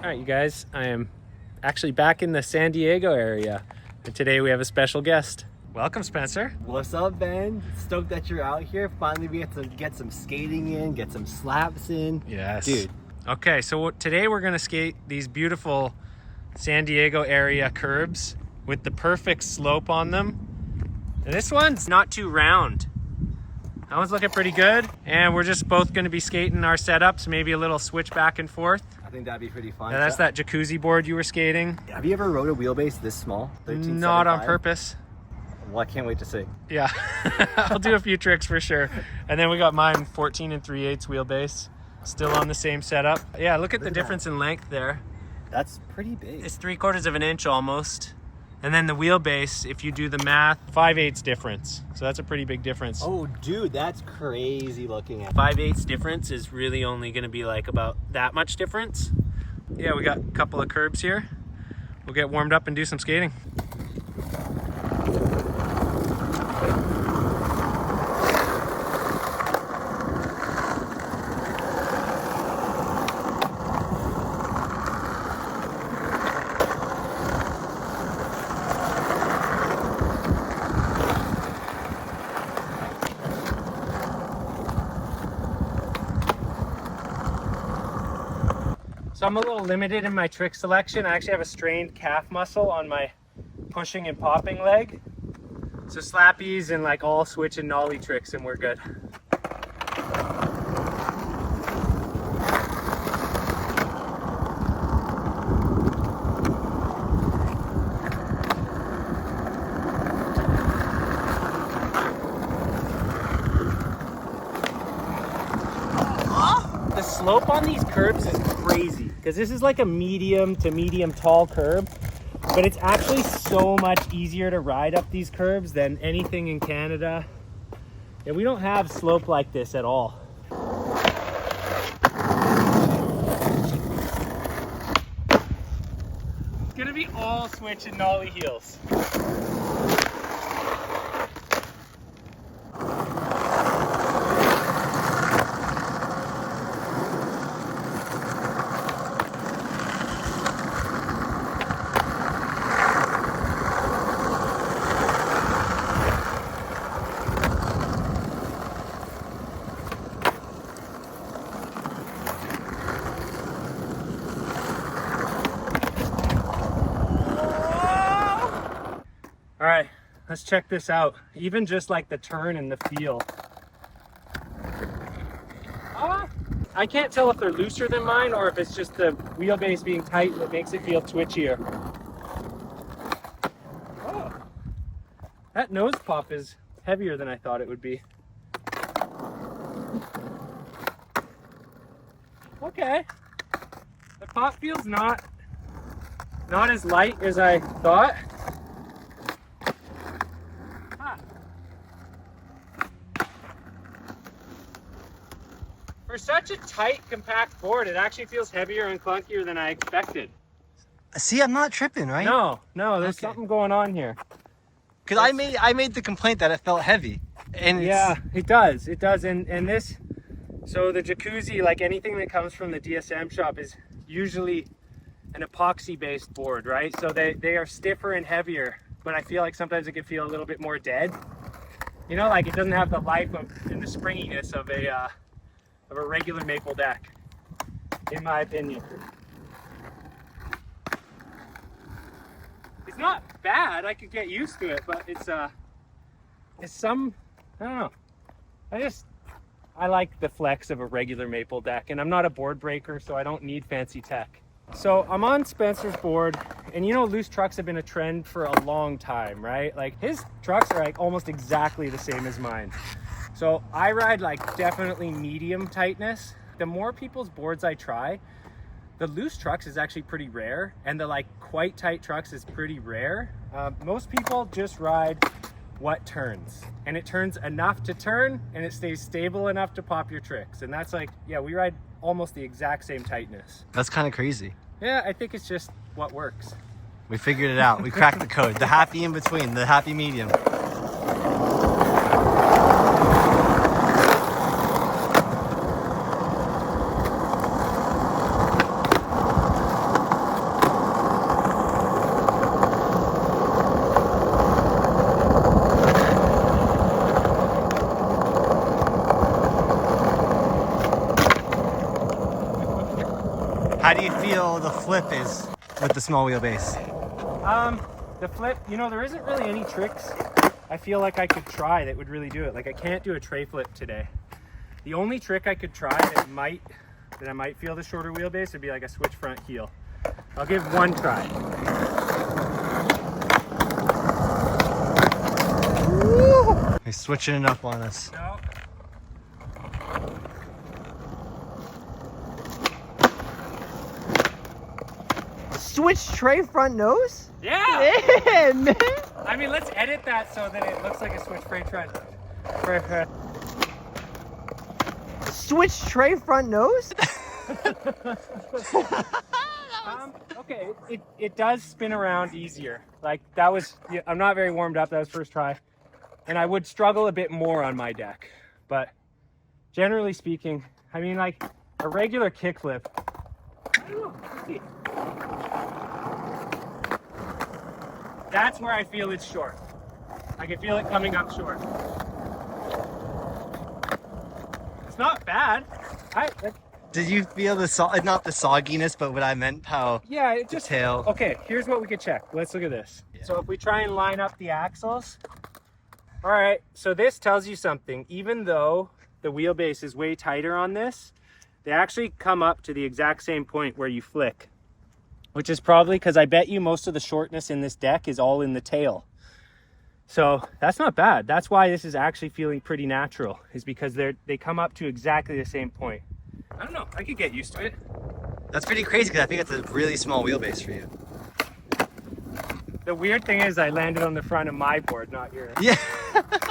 All right, you guys, I am actually back in the San Diego area, and today we have a special guest. Welcome, Spencer. What's up, Ben? Stoked that you're out here. Finally, we get to get some skating in, get some slaps in. Yes. Dude. Okay, so today we're going to skate these beautiful San Diego area curbs with the perfect slope on them. And this one's not too round. That one's looking pretty good. And we're just both going to be skating our setups, maybe a little switch back and forth. I think that'd be pretty fun. Yeah, that's that jacuzzi board you were skating. Have you ever rode a wheelbase this small? Not on purpose. Well, I can't wait to see. Yeah, I'll do a few tricks for sure. And then we got mine 14 3/8 wheelbase, still on the same setup. Yeah, look at the difference in length there. That's pretty big. It's 3/4 of an inch almost. And then the wheelbase, if you do the math, 5/8 difference. So that's a pretty big difference. Oh, dude, that's crazy looking at. 5/8 difference is really only going to be like about that much difference. Yeah, we got a couple of curbs here. We'll get warmed up and do some skating. So I'm a little limited in my trick selection. I actually have a strained calf muscle on my pushing and popping leg. So slappies and like all switch and nollie tricks and we're good. The slope on these curbs is crazy because this is like a medium to medium tall curb, but it's actually so much easier to ride up these curbs than anything in Canada. And we don't have slope like this at all. It's gonna be all switch and nollie heels. All right, let's check this out. Even just like the turn and the feel. I can't tell if they're looser than mine or if it's just the wheelbase being tight that makes it feel twitchier. Oh, that nose pop is heavier than I thought it would be. Okay, the pop feels not as light as I thought. For such a tight, compact board, it actually feels heavier and clunkier than I expected. See, I'm not tripping, right? No, there's something going on here. Because I made the complaint that it felt heavy. And yeah, it does. And this, so the jacuzzi, like anything that comes from the DSM shop, is usually an epoxy-based board, right? So they are stiffer and heavier, but I feel like sometimes it can feel a little bit more dead. You know, like it doesn't have the life and the springiness of a regular maple deck, in my opinion. It's not bad, I could get used to it, but it's some, I don't know. I like the flex of a regular maple deck, and I'm not a board breaker, so I don't need fancy tech. So I'm on Spencer's board, and you know, loose trucks have been a trend for a long time, right? Like his trucks are like almost exactly the same as mine. So I ride like definitely medium tightness. The more people's boards I try, the loose trucks is actually pretty rare, and the like quite tight trucks is pretty rare. Most people just ride what turns, and it turns enough to turn, and it stays stable enough to pop your tricks. And that's like, yeah, we ride almost the exact same tightness. That's kind of crazy. Yeah, I think it's just what works. We figured it out. We cracked the code. The happy in between, the happy medium. How do you feel the flip is with the small wheelbase? The flip, you know, there isn't really any tricks I feel like I could try that would really do it. Like I can't do a tray flip today. The only trick I could try that I might feel the shorter wheelbase would be like a switch front heel. I'll give one try. Woo! He's switching it up on us. No. Switch tray front nose? Yeah! Yeah, man! I mean, let's edit that so that it looks like a switch front front. Switch tray front nose? Okay, it does spin around easier. Like that was, I'm not very warmed up, that was first try. And I would struggle a bit more on my deck. But generally speaking, I mean like a regular kickflip. That's where I feel it's short. I can feel it coming up short. It's not bad. Did you feel not the sogginess, but what I meant, how yeah, it just tail. Okay, here's what we could check. Let's look at this. Yeah. So if we try and line up the axles. All right, so this tells you something. Even though the wheelbase is way tighter on this, they actually come up to the exact same point where you flick, which is probably because I bet you most of the shortness in this deck is all in the tail. So that's not bad. That's why this is actually feeling pretty natural, is because they come up to exactly the same point. I don't know, I could get used to it. That's pretty crazy because I think it's a really small wheelbase for you. The weird thing is I landed on the front of my board, not yours. Yeah.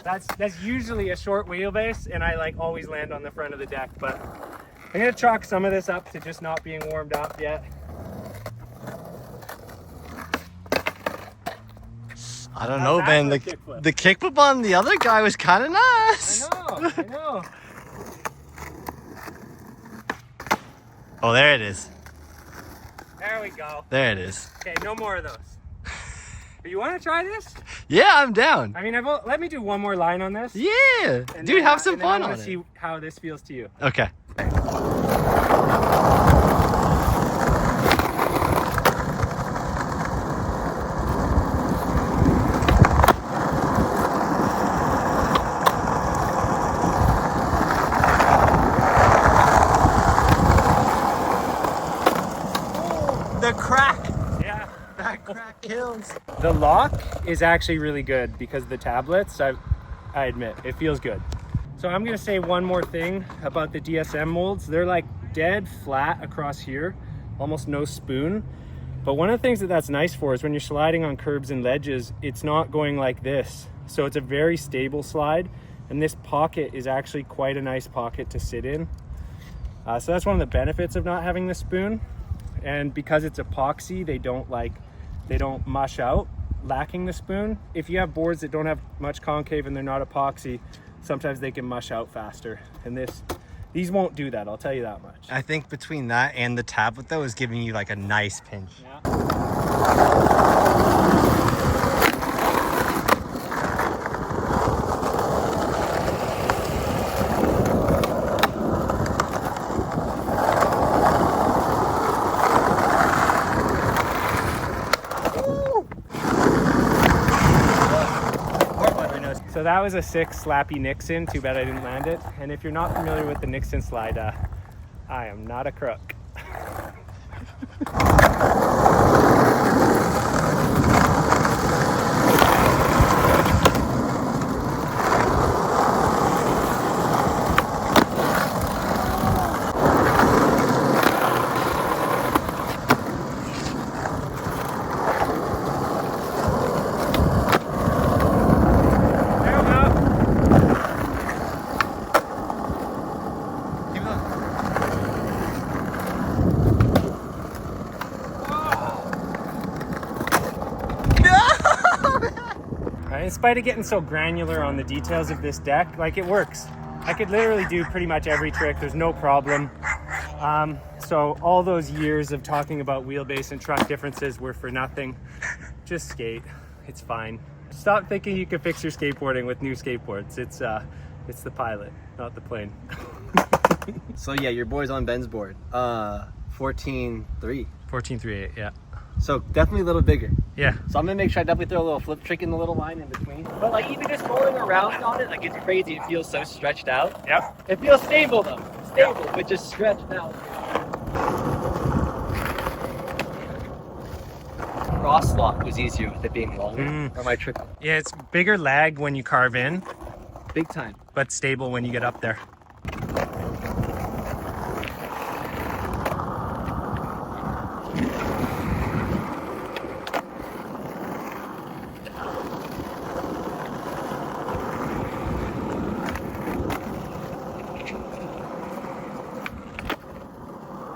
That's usually a short wheelbase, and I like always land on the front of the deck, but I'm gonna chalk some of this up to just not being warmed up yet. I don't know, man. The kickflip on the other guy was kind of nice. I know. Oh, there it is. There we go. There it is. Okay, no more of those. You want to try this? Yeah, I'm down. I mean, let me do one more line on this. Yeah, dude, have some fun on it. See how this feels to you. Okay. The crack. Yeah. That crack kills. The lock is actually really good because the tablets, I admit, it feels good. So I'm gonna say one more thing about the DSM molds. They're like dead flat across here, almost no spoon. But one of the things that's nice for is when you're sliding on curbs and ledges, it's not going like this. So it's a very stable slide. And this pocket is actually quite a nice pocket to sit in. So that's one of the benefits of not having the spoon. And because it's epoxy, they don't mush out lacking the spoon. If you have boards that don't have much concave and they're not epoxy, sometimes they can mush out faster. And these won't do that, I'll tell you that much. I think between that and the tablet though is giving you like a nice pinch. Yeah. So that was a 6 Slappy Nixon. Too bad I didn't land it. And if you're not familiar with the Nixon slide, I am not a crook. In spite of getting so granular on the details of this deck, like it works. I could literally do pretty much every trick, there's no problem. So all those years of talking about wheelbase and truck differences were for nothing. Just skate, it's fine. Stop thinking you can fix your skateboarding with new skateboards. It's the pilot, not the plane. So yeah, your boy's on Ben's board. 14.3. 14.38, yeah. So definitely a little bigger. Yeah. So I'm gonna make sure I definitely throw a little flip trick in the little line in between. But like even just rolling around on it, like it's crazy. It feels so stretched out. Yep. It feels stable though. Stable, but just stretched out. Crosswalk was easier with it being longer. Or my trick. Yeah, it's bigger lag when you carve in, Big time. but stable when you get up there.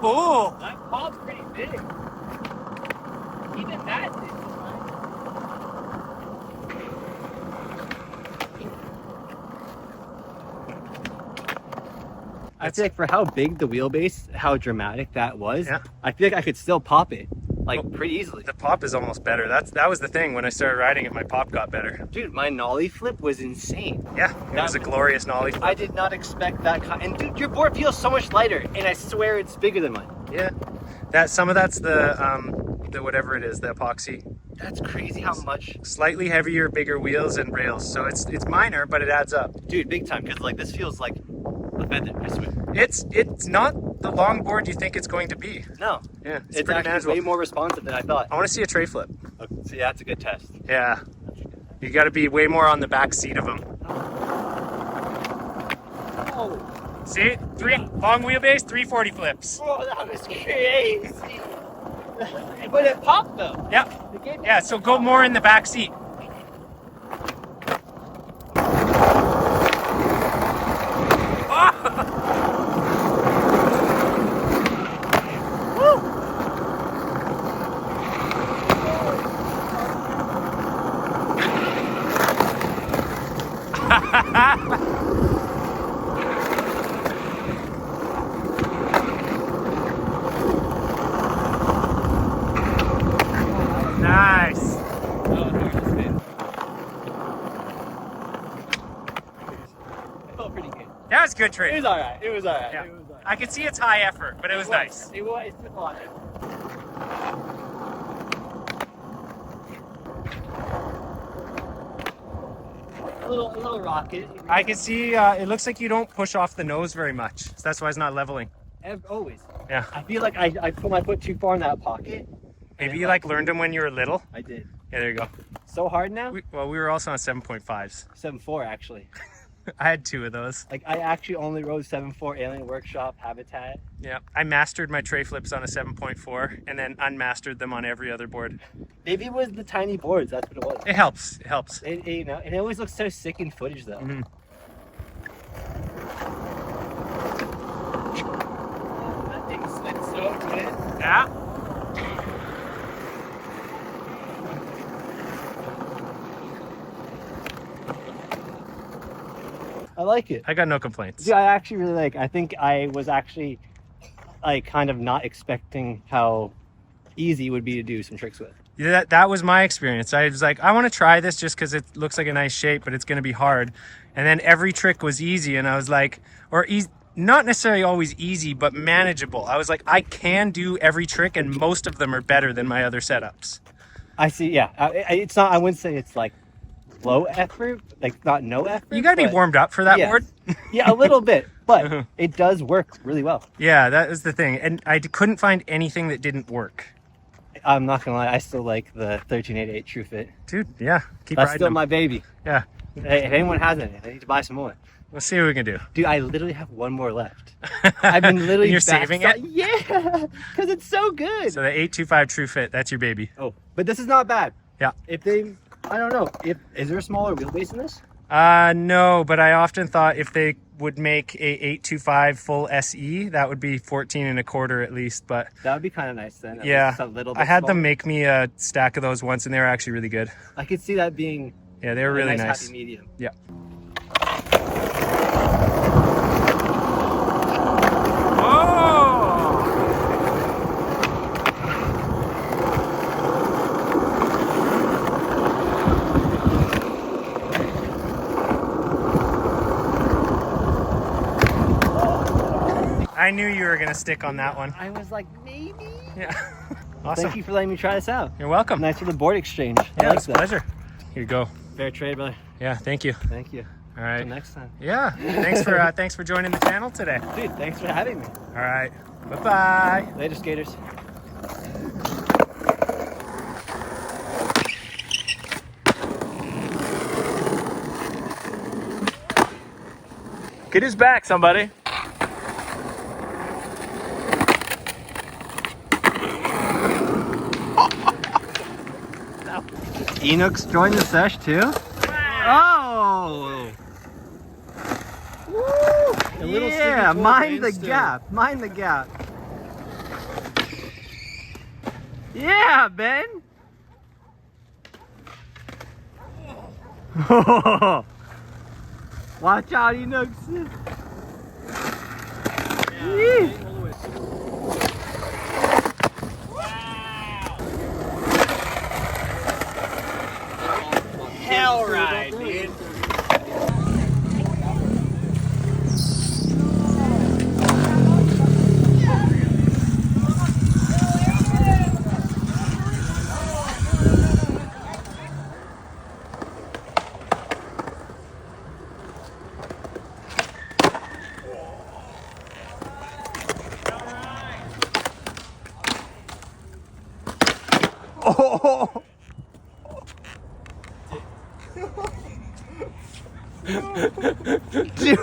Oh, That pop's pretty big. Even that is I feel like for how big the wheelbase, how dramatic that was, Yeah. I feel like I could still pop it like pretty easily. the pop is almost better. That was the thing. When I started riding it, my pop got better. Dude, my nollie flip was insane. Yeah, it was a glorious nollie flip. I did not expect that kind. And dude, your board feels so much lighter, and I swear it's bigger than mine. Yeah, some of that's the whatever it is, the epoxy. That's crazy how much. Slightly heavier, bigger wheels and rails. So it's minor, but it adds up. Dude, big time, because like this feels like a feather, I swear. It's not the long board you think it's going to be. No. Yeah, It's pretty actually manageable. way more responsive than I thought. I want to see a tray flip. Okay, so yeah, that's a good test. Yeah, you got to be way more on the back seat of them. Oh, See, long wheelbase, 340 flips. bro, that was crazy. But it popped though. Yeah, It gave me- yeah. So go more in the back seat. Nice. Oh, dude, it's good. It felt pretty good. That was a good It trade. was alright. It was alright. Yeah. It was alright. I could see it's high effort, but it was nice. It was. It took a lot of effort. A little rocket. I can see it looks like you don't push off the nose very much. So that's why it's not leveling. Always. Yeah. I feel like I put my foot too far in that pocket. Maybe you like learned them when you were little. I did. Yeah, there you go. So hard now? We were also on 7.5s. 7.4 actually. I had 2 of those. Like I actually only rode 7.4 Alien Workshop Habitat. Yeah. I mastered my tray flips on a 7.4 and then unmastered them on every other board. Maybe it was the tiny boards. That's what it was. It helps. It helps. You know, and it always looks so sick in footage though. Mhm. That thing slid so good. Yeah. I like it. I got no complaints. Yeah, I actually really like. I think I was actually like kind of not expecting how easy it would be to do some tricks with. Yeah, that was my experience. I was like, I want to try this just because it looks like a nice shape, but it's going to be hard. And then every trick was easy, and I was like, not necessarily always easy, but manageable. I was like, I can do every trick, and most of them are better than my other setups. I see. Yeah, it's not. I wouldn't say it's like low effort, like not no effort. You got to be but- warmed up for that yes. board. Yeah, a little bit, but it does work really well. Yeah, that was the thing. And I couldn't find anything that didn't work. I'm not gonna lie, I still like the 1388 True Fit. Dude, yeah, keep That's riding still them. my baby. Yeah, Hey, if anyone has any, I need to buy some more. we'll see what we can do. Dude, I literally have one more left. I've been literally. You're saving it? Yeah, because it's so good. So the 825 True Fit, that's your baby. Oh, but this is not bad. Yeah. If they, I don't know. Is there a smaller wheelbase in this? No, but I often thought if they would make a 825 full SE, that would be 14 and a quarter at least. But That would be kind of nice then. At yeah, least a little bit I had smaller. them make me a stack of those once, and they were actually really good. I could see that being Yeah, they were a really nice, nice. happy medium. Yeah. I knew you were gonna stick on that one. I was like, maybe baby. Yeah. Awesome. Thank you for letting me try this out. You're welcome. Nice for the board exchange. I Yeah, like it's a that. pleasure. Here you go. Fair trade, brother. Yeah, thank you. Thank you. All right. Until next time. Yeah. Thanks for joining the channel today. Dude, thanks for having me. All right. Bye-bye. Later, skaters. Get his back, somebody. Enoch's joined the sesh too. Oh! Woo! Yeah, mind the gap. Mind the gap. Yeah, Ben. Watch out, Enoch. Yeah. Hell ride, dude. Oh! Dude!